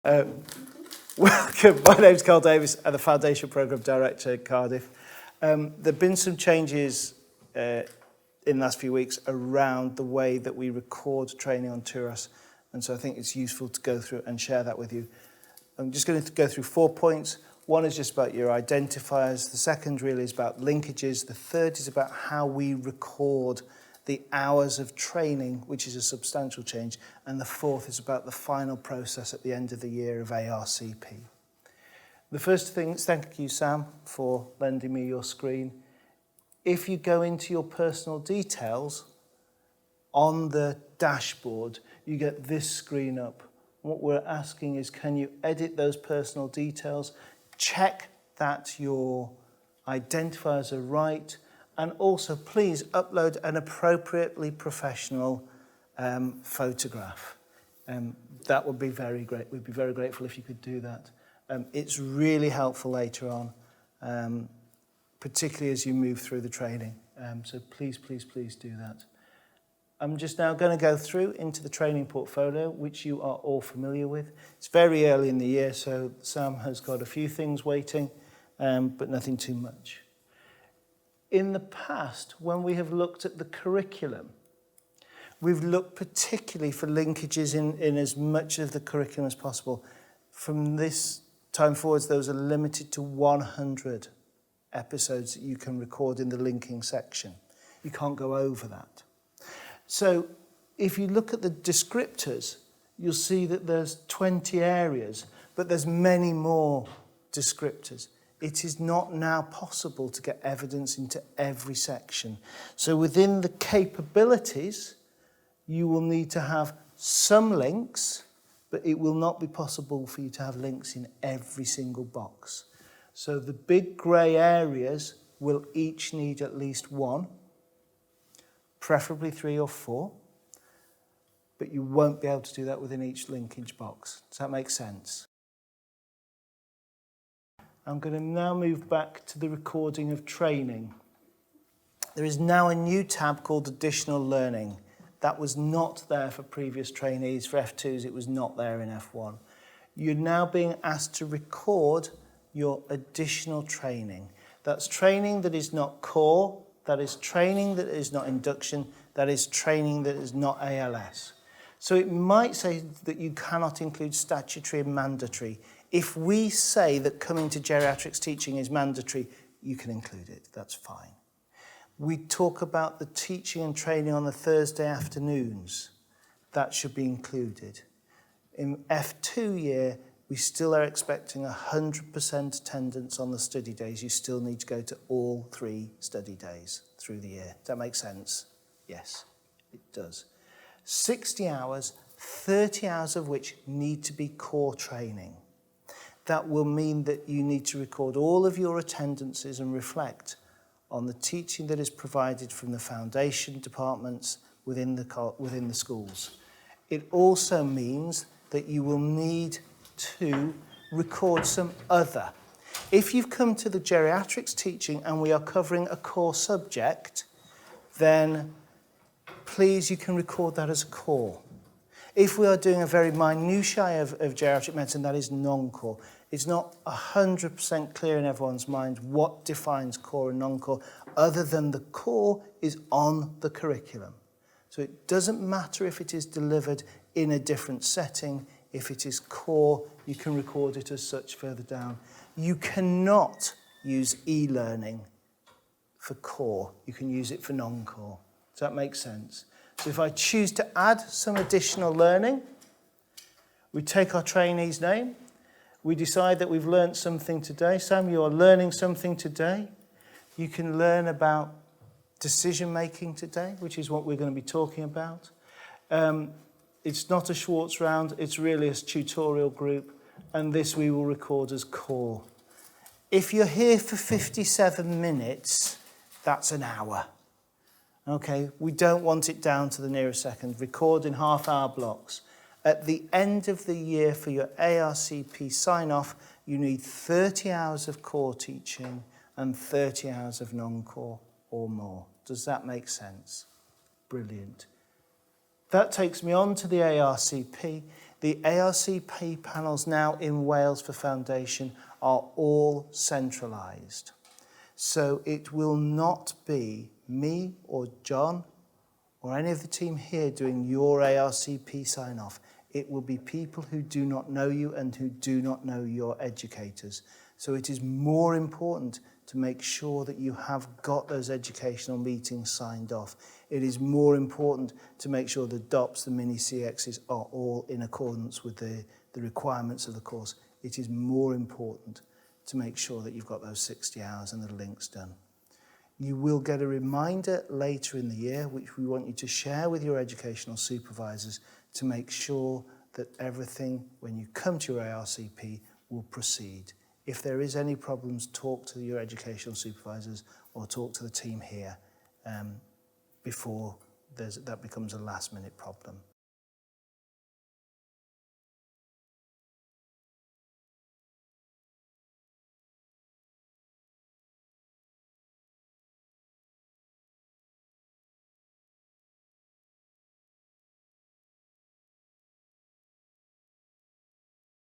Welcome, my name's Carl Davis, I'm the Foundation Programme Director at Cardiff. There have been some changes in the last few weeks around the way that we record training on TURAS, and so I think it's useful to go through and share that with you. I'm just going to go through 4 points. One is just about your identifiers, the second really is about linkages, the third is about how we record the hours of training, which is a substantial change, and the fourth is about the final process at the end of the year of ARCP. The first thing, thank you Sam for lending me your screen. If you go into your personal details on the dashboard, you get this screen up. What we're asking is, can you edit those personal details, check that your identifiers are right, and also please upload an appropriately professional photograph. That would be very great. We'd be very grateful if you could do that. It's really helpful later on, particularly as you move through the training. So please, please, please do that. I'm just now going to go through into the training portfolio, which you are all familiar with. It's very early in the year, so Sam has got a few things waiting, but nothing too much. In the past, when we have looked at the curriculum, we've looked particularly for linkages in as much of the curriculum as possible. From this time forwards, those are limited to 100 episodes that you can record in the linking section. You can't go over that. So if you look at the descriptors, you'll see that there's 20 areas, but there's many more descriptors. It is not now possible to get evidence into every section. So within the capabilities, you will need to have some links, but it will not be possible for you to have links in every single box. So the big grey areas will each need at least one, preferably 3 or 4, but you won't be able to do that within each linkage box. Does that make sense? I'm going to now move back to the recording of training. There is now a new tab called Additional Learning. That was not there for previous trainees. For F2s, it was not there in F1. You're now being asked to record your additional training. That's training that is not core, that is training that is not induction, that is training that is not ALS. So it might say that you cannot include statutory and mandatory. If we say that coming to geriatrics teaching is mandatory, you can include it, that's fine. We talk about the teaching and training on the Thursday afternoons. That should be included. In F2 year, we still are expecting 100% attendance on the study days. You still need to go to all 3 study days through the year. Does that make sense? Yes, it does. 60 hours, 30 hours of which need to be core training. That will mean that you need to record all of your attendances and reflect on the teaching that is provided from the foundation departments within the schools. It also means that you will need to record some other. If you've come to the geriatrics teaching and we are covering a core subject, then please, you can record that as a core. If we are doing a very minutiae of geriatric medicine, that is non-core. It's not 100% clear in everyone's mind what defines core and non-core, other than the core is on the curriculum. So it doesn't matter if it is delivered in a different setting. If it is core, you can record it as such further down. You cannot use e-learning for core. You can use it for non-core. Does that make sense? So if I choose to add some additional learning, we take our trainee's name, we decide that we've learned something today. Sam, you are learning something today. You can learn about decision making today, which is what we're going to be talking about. It's not a Schwartz round, it's really a tutorial group, and this we will record as core. If you're here for 57 minutes, that's an hour. Okay, we don't want it down to the nearest second. Record in half-hour blocks. At the end of the year for your ARCP sign-off, you need 30 hours of core teaching and 30 hours of non-core or more. Does that make sense? Brilliant. That takes me on to the ARCP. The ARCP panels now in Wales for Foundation are all centralised. So it will not be me or John or any of the team here doing your ARCP sign-off. It will be people who do not know you and who do not know your educators. So it is more important to make sure that you have got those educational meetings signed off. It is more important to make sure the DOPs, the mini CXs are all in accordance with the requirements of the course. It is more important to make sure that you've got those 60 hours and the links done. You will get a reminder later in the year, which we want you to share with your educational supervisors to make sure that everything, when you come to your ARCP, will proceed. If there is any problems, talk to your educational supervisors or talk to the team here before that becomes a last-minute problem.